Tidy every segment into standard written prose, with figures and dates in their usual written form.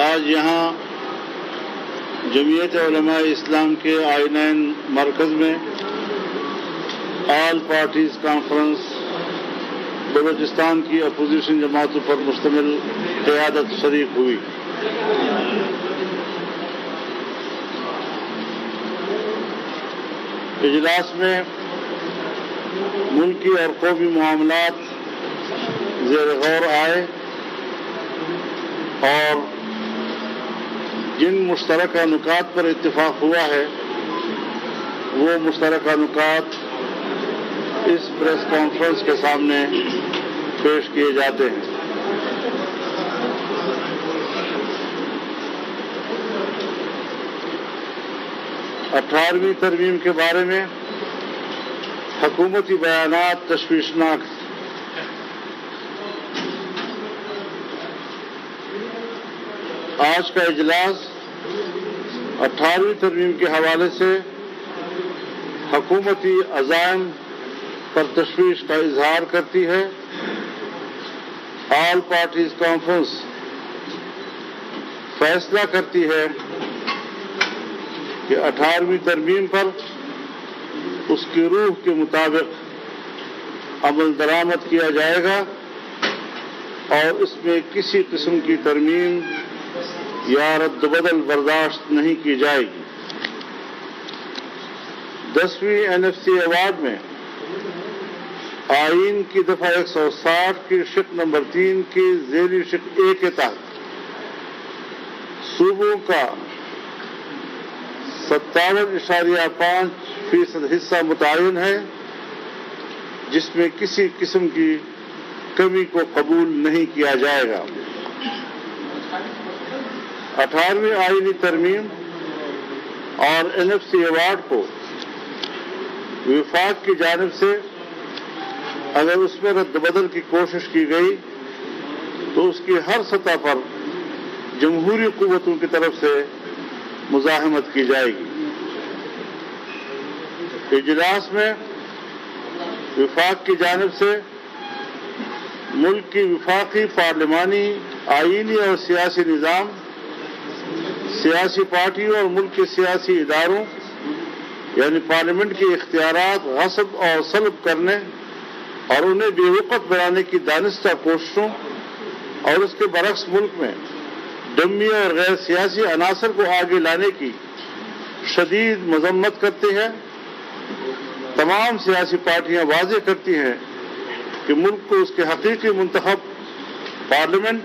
آج یہاں جمعیت علماء اسلام کے آئی-9 مرکز میں آل پارٹیز کانفرنس بلوچستان کی اپوزیشن جماعتوں پر مشتمل قیادت شریک ہوئی۔ اجلاس میں ملکی اور قومی معاملات زیر غور آئے اور جن مشترکہ نکات پر اتفاق ہوا ہے وہ مشترکہ نکات اس پریس کانفرنس کے سامنے پیش کیے جاتے ہیں۔ اٹھارہویں ترمیم کے بارے میں حکومتی بیانات تشویشناک ہیں۔ آج کا اجلاس 18ویں ترمیم کے حوالے سے حکومتی عزائم پر تشویش کا اظہار کرتی ہے۔ آل پارٹیز کانفرنس فیصلہ کرتی ہے کہ 18ویں ترمیم پر اس کی روح کے مطابق عمل درآمد کیا جائے گا اور اس میں کسی قسم کی ترمیم یا رد و بدل برداشت نہیں کی جائے گی۔ 10ویں NFC ایوارڈ میں آئین کی دفعہ 160 کی شق نمبر 3 کی ذیلی شق A کے تحت صوبوں کا 57.5% حصہ متعین ہے، جس میں کسی قسم کی کمی کو قبول نہیں کیا جائے گا۔ 18ویں آئینی ترمیم اور NFC ایوارڈ کو وفاق کی جانب سے اگر اس میں رد و بدل کی کوشش کی گئی تو اس کی ہر سطح پر جمہوری قوتوں کی طرف سے مزاحمت کی جائے گی۔ اجلاس میں وفاق کی جانب سے ملک کی وفاقی پارلیمانی آئینی اور سیاسی نظام، سیاسی پارٹیوں اور ملک کے سیاسی اداروں یعنی پارلیمنٹ کے اختیارات غصب اور سلب کرنے اور انہیں بے وقت بنانے کی دانستہ کوششوں اور اس کے برعکس ملک میں ڈمی اور غیر سیاسی عناصر کو آگے لانے کی شدید مذمت کرتے ہیں۔ تمام سیاسی پارٹیاں واضح کرتی ہیں کہ ملک کو اس کے حقیقی منتخب پارلیمنٹ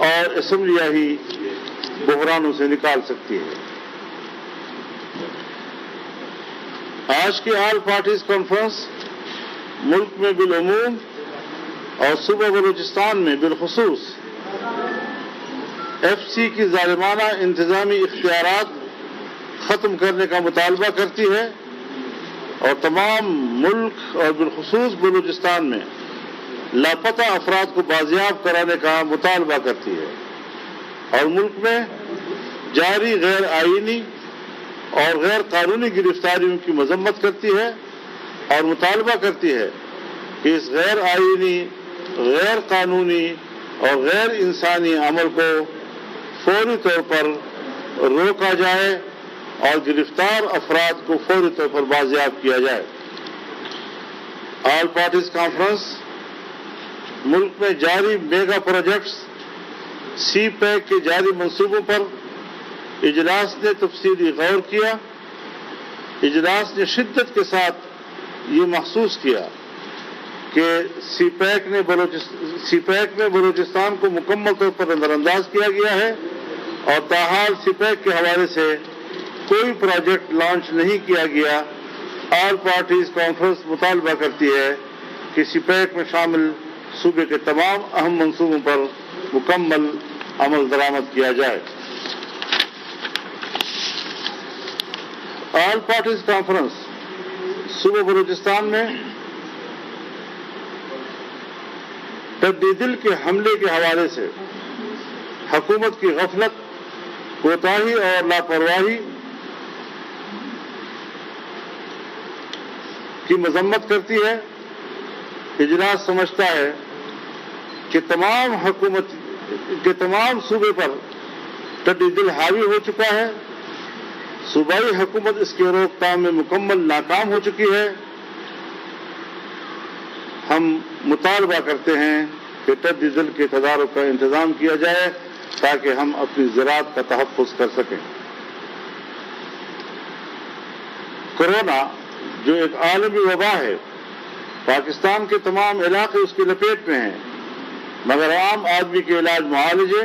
اور اسمبلیاں ہی بحرانوں سے نکال سکتی ہے۔ آج کی آل پارٹیز کانفرنس ملک میں بالعموم اور صوبہ بلوچستان میں بالخصوص FC کی ظالمانہ انتظامی اختیارات ختم کرنے کا مطالبہ کرتی ہے اور تمام ملک اور بالخصوص بلوچستان میں لاپتہ افراد کو بازیاب کرانے کا مطالبہ کرتی ہے اور ملک میں جاری غیر آئینی اور غیر قانونی گرفتاریوں کی مذمت کرتی ہے اور مطالبہ کرتی ہے کہ اس غیر آئینی، غیر قانونی اور غیر انسانی عمل کو فوری طور پر روکا جائے اور گرفتار افراد کو فوری طور پر بازیاب کیا جائے۔ آل پارٹیز کانفرنس ملک میں جاری میگا پروجیکٹس سی پیک کے جاری منصوبوں پر اجلاس نے تفصیلی غور کیا۔ اجلاس نے شدت کے ساتھ یہ محسوس کیا کہ سی پیک میں بلوچستان کو مکمل طور پر نظر انداز کیا گیا ہے اور تاحال سی پیک کے حوالے سے کوئی پروجیکٹ لانچ نہیں کیا گیا۔ آل پارٹیز کانفرنس مطالبہ کرتی ہے کہ سی پیک میں شامل صوبے کے تمام اہم منصوبوں پر مکمل عمل درآمد کیا جائے۔ آل پارٹیز کانفرنس صوبہ بلوچستان میں ٹڈی دل کے حملے کے حوالے سے حکومت کی غفلت، کوتاہی اور لاپرواہی کی مذمت کرتی ہے۔ اجلاس سمجھتا ہے کہ تمام صوبے پر ٹڈی دل حاوی ہو چکا ہے، صوبائی حکومت اس کی روک تھام میں مکمل ناکام ہو چکی ہے۔ ہم مطالبہ کرتے ہیں کہ ٹڈی دل کے تدارک کا انتظام کیا جائے تاکہ ہم اپنی زراعت کا تحفظ کر سکیں۔ کورونا جو ایک عالمی وبا ہے، پاکستان کے تمام علاقے اس کی لپیٹ میں ہیں، مگر عام آدمی کے علاج معالجے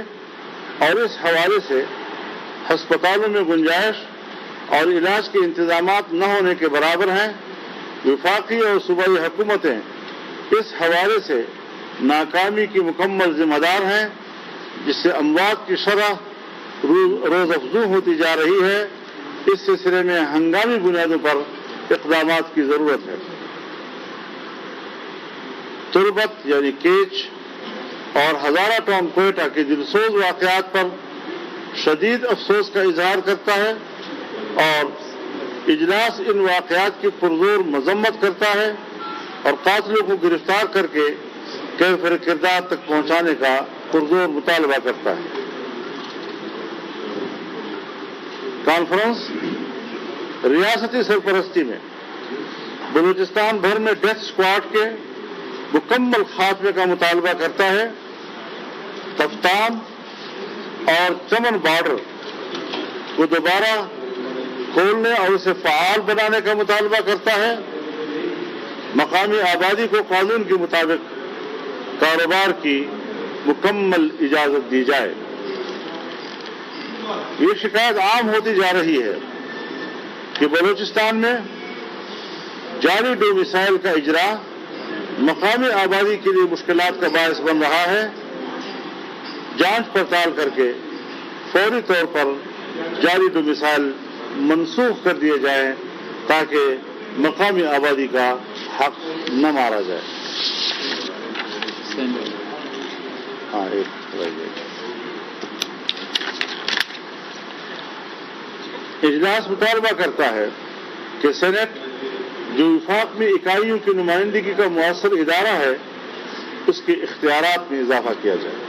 اور اس حوالے سے ہسپتالوں میں گنجائش اور علاج کے انتظامات نہ ہونے کے برابر ہیں۔ وفاقی اور صوبائی حکومتیں اس حوالے سے ناکامی کی مکمل ذمہ دار ہیں، جس سے اموات کی شرح روز افزوں ہوتی جا رہی ہے۔ اس سلسلے میں ہنگامی بنیادوں پر اقدامات کی ضرورت ہے۔ تربت یعنی کیچ اور ہزارہ ٹاؤن کوئٹہ کے دلسوز واقعات پر شدید افسوس کا اظہار کرتا ہے اور اجلاس ان واقعات کی پرزور مذمت کرتا ہے اور قاتلوں کو گرفتار کر کے کیفر کردار تک پہنچانے کا پرزور مطالبہ کرتا ہے۔ کانفرنس ریاستی سرپرستی میں بلوچستان بھر میں ڈیتھ اسکواڈ کے مکمل خاتمے کا مطالبہ کرتا ہے، تفتان اور چمن بارڈر کو دوبارہ کھولنے اور اسے فعال بنانے کا مطالبہ کرتا ہے، مقامی آبادی کو قانون کے مطابق کاروبار کی مکمل اجازت دی جائے۔ یہ شکایت عام ہوتی جا رہی ہے کہ بلوچستان میں جعلی ڈومیسائل کا اجرا مقامی آبادی کے لیے مشکلات کا باعث بن رہا ہے۔ جانچ پڑتال کر کے فوری طور پر جعلی ڈومیسائل منسوخ کر دیے جائیں تاکہ مقامی آبادی کا حق نہ مارا جائے۔ اجلاس مطالبہ کرتا ہے کہ سینٹ جو وفاق میں اکائیوں کی نمائندگی کا مؤثر ادارہ ہے، اس کے اختیارات میں اضافہ کیا جائے۔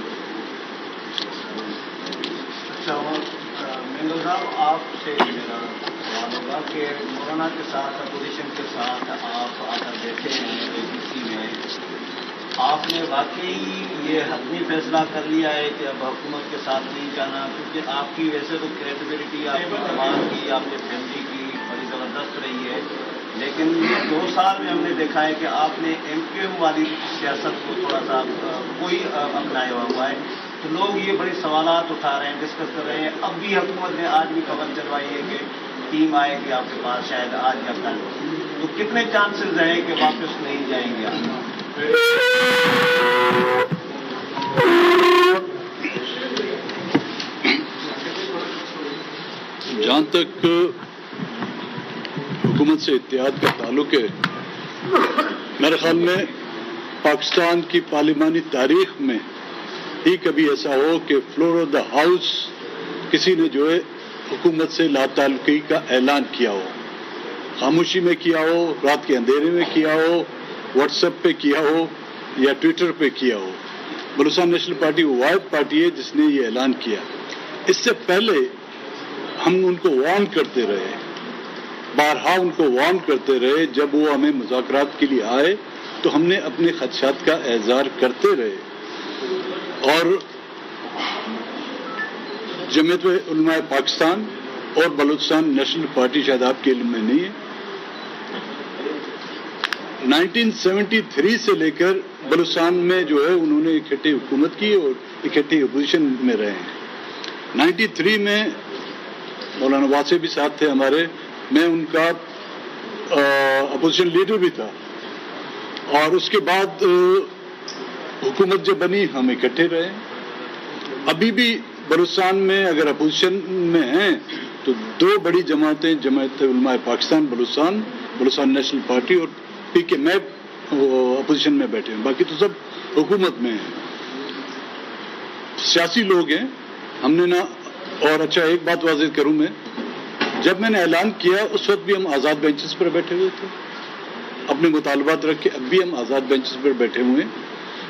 مینگل صاحب، آپ سے میرا سوال ہوگا کہ مولانا کے ساتھ اپوزیشن کے ساتھ آپ آ کر بیٹھے ہیں ABC میں، آپ نے واقعی یہ حتمی فیصلہ کر لیا ہے کہ اب حکومت کے ساتھ نہیں جانا؟ کیونکہ آپ کی ویسے تو کریڈیبلٹی آپ کی کمال کی، آپ کی فیملی کی بڑی زبردست رہی ہے، لیکن یہ 2 سال میں ہم نے دیکھا ہے کہ آپ نے MQM والی سیاست کو تھوڑا سا کوئی اپنایا ہوا ہے، تو لوگ یہ بڑے سوالات اٹھا رہے ہیں، ڈسکس کر رہے ہیں۔ اب بھی حکومت نے آج بھی خبر چلوائی ہے کہ ٹیم آئے گی آپ کے پاس شاید آج یا کل، تو کتنے چانسز ہیں کہ واپس نہیں جائیں گے آپ؟ جہاں تک حکومت سے اتحاد کا تعلق ہے، میرے خیال میں پاکستان کی پارلیمانی تاریخ میں ہی کبھی ایسا ہو کہ فلور آف دا ہاؤس کسی نے جو ہے حکومت سے لا تعلقی کا اعلان کیا ہو، خاموشی میں کیا ہو، رات کے اندھیرے میں کیا ہو، واٹس ایپ پہ کیا ہو یا ٹویٹر پہ کیا ہو۔ بلوچستان نیشنل پارٹی وہ واحد پارٹی ہے جس نے یہ اعلان کیا۔ اس سے پہلے ہم ان کو وارن کرتے رہے، بارہا ان کو وارن کرتے رہے، جب وہ ہمیں مذاکرات کے لیے آئے تو ہم نے اپنے خدشات کا اظہار کرتے رہے۔ اور جمعیت علماء پاکستان اور بلوچستان نیشنل پارٹی شاید آپ کے علم میں نہیں ہے، 1973 سے لے کر بلوچستان میں جو ہے انہوں نے اکٹھے حکومت کی اور اکٹھے اپوزیشن میں رہے ہیں۔ 93 میں مولانا واسع بھی ساتھ تھے ہمارے، میں ان کا اپوزیشن لیڈر بھی تھا، اور اس کے بعد حکومت جب بنی ہم اکٹھے رہے۔ ابھی بھی بلوچستان میں اگر اپوزیشن میں ہیں تو 2 بڑی جماعتیں، جمعیت علماء پاکستان بلوچستان، بلوچستان نیشنل پارٹی اور PK میں اپوزیشن میں بیٹھے ہیں، باقی تو سب حکومت میں ہیں، سیاسی لوگ ہیں۔ ہم نے نہ، اور اچھا ایک بات واضح کروں میں، جب میں نے اعلان کیا اس وقت بھی ہم آزاد بینچز پر بیٹھے ہوئے تھے، اپنے مطالبات رکھ کے اب بھی ہم آزاد بینچز پر بیٹھے ہوئے ہیں۔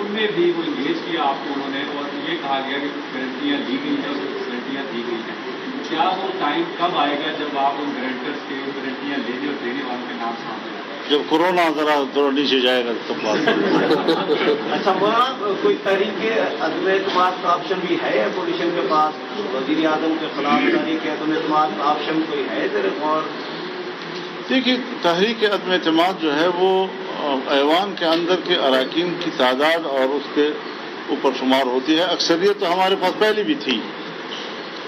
ان میں بھی وہ انگیج کیا آپ کو انہوں نے اور یہ کہا گیا کہ گارنٹیاں لی گئی ہیں اور گارنٹیاں دی گئی ہیں. کیا وہ ٹائم کب آئے گا جب آپ ان گارنٹرس کے گارنٹیاں لینے اور دینے والوں کے نام سامنے آئے؟ جب کورونا ذرا تھوڑا نیچے جائے گا تب بات اچھا وہاں کوئی تحریک عدم اعتماد کا آپشن بھی ہے اپوزیشن کے پاس؟ وزیر اعظم کے خلاف تحریک عدم اعتماد کا آپشن کوئی ہے تیرے اور؟ دیکھیے تحریک عدم اعتماد جو ہے وہ ایوان کے اندر کے اراکین کی تعداد اور اس کے اوپر شمار ہوتی ہے. اکثریت تو ہمارے پاس پہلے بھی تھی،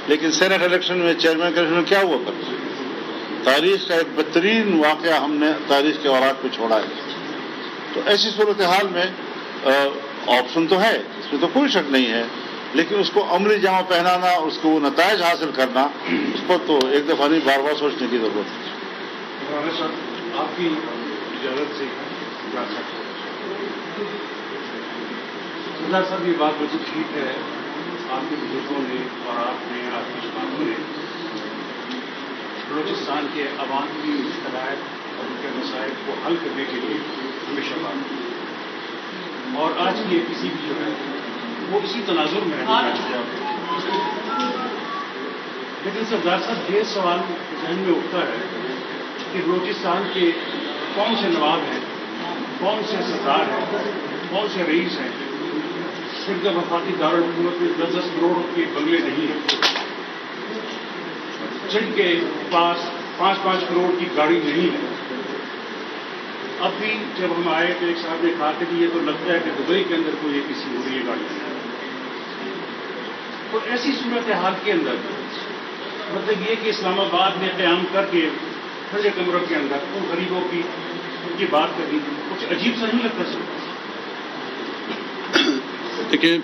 لیکن سینٹ الیکشن میں چیئرمین کے الیکشن میں کیا ہوا کرتا؟ تاریخ کا ایک بہترین واقعہ ہم نے تاریخ کے اوراق پہ چھوڑا ہے. تو ایسی صورتحال میں آپشن تو ہے، اس میں تو کوئی شک نہیں ہے، لیکن اس کو عملی جامہ پہنانا، اس کو وہ نتائج حاصل کرنا، اس پر تو ایک دفعہ نہیں بار بار سوچنے کی ضرورت ہے. مولانا صاحب آپ کی اجازت سے سردار صاحب یہ بات بالکل ٹھیک ہے. آپ کے بزرگوں نے اور آپ نے آپ کی جماعتوں نے بلوچستان کے عوام کی شرائط اور ان کے مسائل کو حل کرنے کے لیے ہمیشہ بات کی، اور آج کی کسی بھی جو ہے وہ اسی تناظر میں رہنا چاہتے ہیں. لیکن سردار صاحب یہ سوال ذہن میں اٹھتا ہے کہ بلوچستان کے کون سے نواب ہیں، کون سے سردار ہیں، کون سے رئیس ہیں جن کا وفاقی دارالحکومت میں 10 کروڑ کے بنگلے نہیں ہیں، جن کے پاس 5 کروڑ کی گاڑی نہیں ہے. اب بھی جب ہم آئے تو ایک صاحب نے کہا کہ یہ تو لگتا ہے کہ دبئی کے اندر کوئی کسی ہو رہی ہے گاڑی. اور ایسی صورتحال کے اندر مطلب یہ کہ اسلام آباد میں قیام کر کے ٹھنڈے کمروں کے اندر ان غریبوں کی ان کی بات کرنی کچھ عجیب سا نہیں لگتا سر؟ دیکھیں،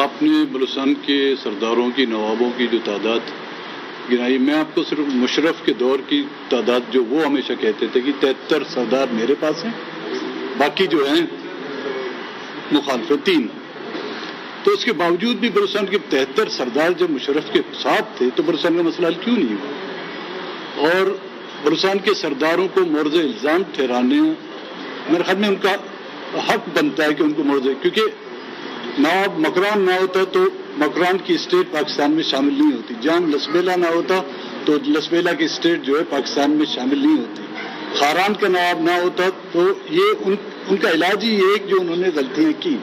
آپ نے بلوچستان کے سرداروں کی، نوابوں کی جو تعداد گنائی، میں آپ کو صرف مشرف کے دور کی تعداد جو وہ ہمیشہ کہتے تھے کہ 73 سردار میرے پاس ہیں، باقی جو ہیں مخالفت 3. تو اس کے باوجود بھی بلوچستان کے 73 سردار جب مشرف کے ساتھ تھے تو بلوچستان کا مسئلہ حل کیوں نہیں ہوا؟ اور بلوچستان کے سرداروں کو مورد الزام ٹھہرانے میرے خیال میں ان کا حق بنتا ہے کہ ان کو مورد، کیونکہ نواب مکران نہ ہوتا تو مکران کی اسٹیٹ پاکستان میں شامل نہیں ہوتی، جہاں لسبیلا نہ ہوتا تو لسبیلا کی اسٹیٹ جو ہے پاکستان میں شامل نہیں ہوتی، خاران کا نواب نہ ہوتا تو یہ ان کا علاج ہی یہ ہے کہ جو انہوں نے غلطیاں کی.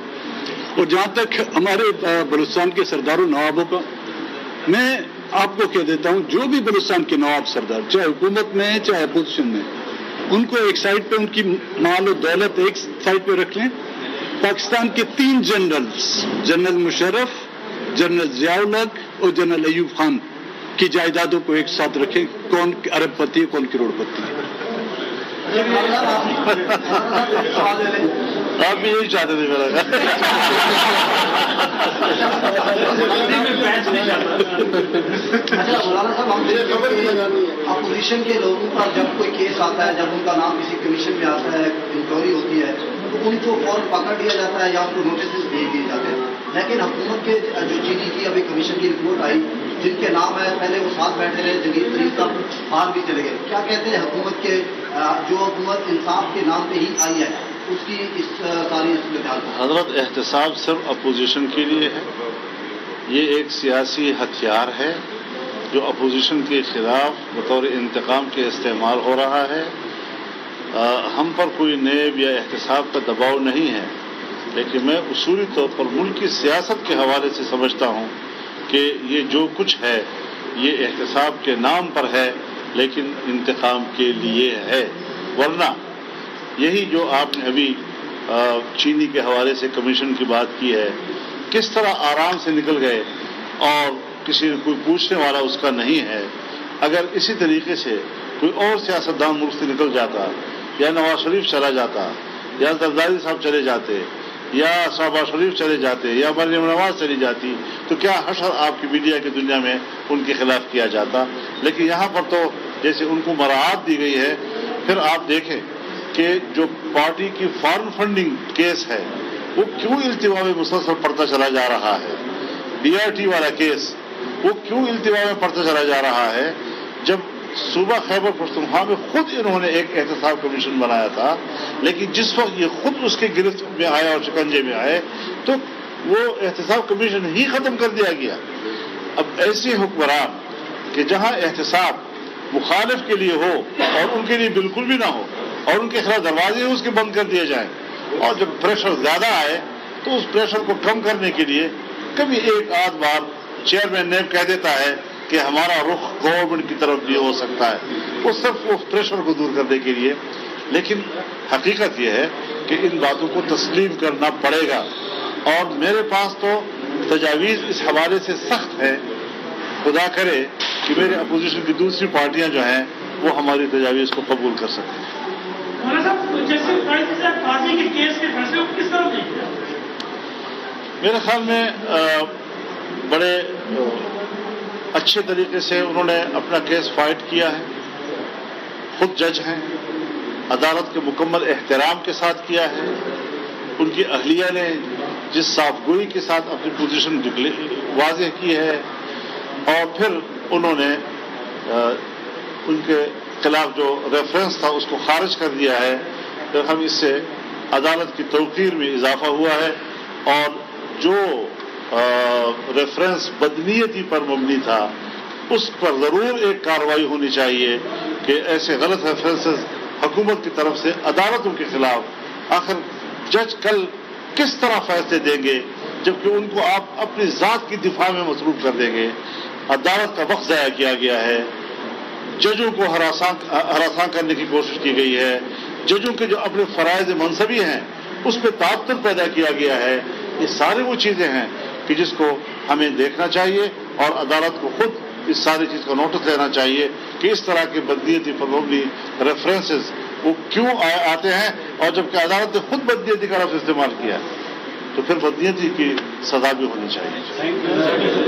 اور جہاں تک ہمارے بلوچستان کے سرداروں نوابوں کا، میں آپ کو کہہ دیتا ہوں جو بھی بلوچستان کے نواب سردار چاہے حکومت میں ہیں چاہے اپوزیشن میں، ان کو ایک سائڈ پہ ان کی مال و دولت ایک سائڈ پہ رکھ لیں. پاکستان کے 3 generals, general Musharraf, general Zia الحق اور جنرل ایوب خان کی جائیدادوں کو ایک ساتھ رکھیں، کون ارب پتی ہے کون کروڑ پتی ہے. آپ بھی یہی چاہتے تھے میرا مولانا صاحب، ہم اپوزیشن کے لوگوں کا جب کوئی کیس آتا ہے، جب ان کا نام کسی کمیشن میں آتا ہے، انکوائری ہوتی ہے تو ان کو فوراً پکڑ لیا جاتا ہے یا ان کو نوٹسز بھیج دیے جاتے ہیں. لیکن حکومت کے جو چینی کی ابھی کمیشن کی رپورٹ آئی، جن کے نام ہے پہلے وہ ساتھ بیٹھے رہے، جنید طریق صاحب باہر بھی چلے گئے. کیا کہتے ہیں حکومت کے جو حکومت انصاف کے نام پہ ہی آئی ہے اس کی اس ساری صورتحال؟ حضرت احتساب صرف اپوزیشن کے لیے ہے، یہ ایک سیاسی ہتھیار ہے جو اپوزیشن کے خلاف بطور انتقام کے استعمال ہو رہا ہے. ہم پر کوئی نیب یا احتساب کا دباؤ نہیں ہے، لیکن میں اصولی طور پر ملک کی سیاست کے حوالے سے سمجھتا ہوں کہ یہ جو کچھ ہے یہ احتساب کے نام پر ہے لیکن انتقام کے لیے ہے. ورنہ یہی جو آپ نے ابھی چینی کے حوالے سے کمیشن کی بات کی ہے، کس طرح آرام سے نکل گئے اور کسی نے کوئی پوچھنے والا اس کا نہیں ہے. اگر اسی طریقے سے کوئی اور سیاستدان ملک سے نکل جاتا، یا نواز شریف چلا جاتا، یا زرداری صاحب چلے جاتے، یا شہباز شریف چلے جاتے، یا مریم نواز چلی جاتی، تو کیا حشر آپ کی میڈیا کی دنیا میں ان کے خلاف کیا جاتا. لیکن یہاں پر تو جیسے ان کو مراعات دی گئی ہے. پھر آپ دیکھیں کہ جو پارٹی کی فارن فنڈنگ کیس ہے وہ کیوں التوا میں مسلسل پڑتا چلا جا رہا ہے، DRT والا کیس وہ کیوں التوا میں پڑتا چلا جا رہا ہے، جب صوبہ خیبر پختونخوا میں خود انہوں نے ایک احتساب کمیشن بنایا تھا، لیکن جس وقت یہ خود اس کے گرفت میں آئے اور شکنجے میں آئے تو وہ احتساب کمیشن ہی ختم کر دیا گیا۔ اب ایسے حکمران کہ جہاں احتساب مخالف کے لیے ہو اور ان کے لیے بالکل بھی نہ ہو اور ان کے خلاف دروازے اس کے بند کر دیے جائیں، اور جب پریشر زیادہ آئے تو اس پریشر کو کم کرنے کے لیے کبھی ایک آدھ بار چیئرمین نیب کہہ دیتا ہے کہ ہمارا رخ گورنمنٹ کی طرف بھی ہو سکتا ہے، وہ صرف اس پریشر کو دور کرنے کے لیے۔ لیکن حقیقت یہ ہے کہ ان باتوں کو تسلیم کرنا پڑے گا، اور میرے پاس تو تجاویز اس حوالے سے سخت ہے، خدا کرے کہ میرے اپوزیشن کی دوسری پارٹیاں جو ہیں وہ ہماری تجاویز کو قبول کر سکیں۔ مولانا صاحب، جسٹس فائز صاحب قاضی کے کیس کے فیصلے کو کس طرح دیکھتے ہیں؟ میرے خیال میں بڑے اچھے طریقے سے انہوں نے اپنا کیس فائٹ کیا ہے، خود جج ہیں، عدالت کے مکمل احترام کے ساتھ کیا ہے، ان کی اہلیہ نے جس صاف گوئی کے ساتھ اپنی پوزیشن واضح کی ہے، اور پھر انہوں نے ان کے خلاف جو ریفرنس تھا اس کو خارج کر دیا ہے۔ تو ہم اس سے عدالت کی توقیر میں اضافہ ہوا ہے، اور جو ریفرنس بدنیتی پر مبنی تھا اس پر ضرور ایک کارروائی ہونی چاہیے کہ ایسے غلط ریفرنسز حکومت کی طرف سے عدالتوں کے خلاف، آخر جج کل کس طرح فیصلے دیں گے جبکہ ان کو آپ اپنی ذات کی دفاع میں مصروف کر دیں گے۔ عدالت کا وقت ضائع کیا گیا ہے، ججوں کو ہراساں کرنے کی کوشش کی گئی ہے، ججوں کے جو اپنے فرائض منصبی ہیں اس پہ تعطل پیدا کیا گیا ہے۔ یہ ساری وہ چیزیں ہیں کہ جس کو ہمیں دیکھنا چاہیے، اور عدالت کو خود اس ساری چیز کا نوٹس لینا چاہیے کہ اس طرح کے بدنیتی پر مبنی ریفرنسز وہ کیوں آتے ہیں، اور جبکہ عدالت نے خود بدنیتی کا لفظ استعمال کیا تو پھر بدنیتی کی سزا بھی ہونی چاہیے۔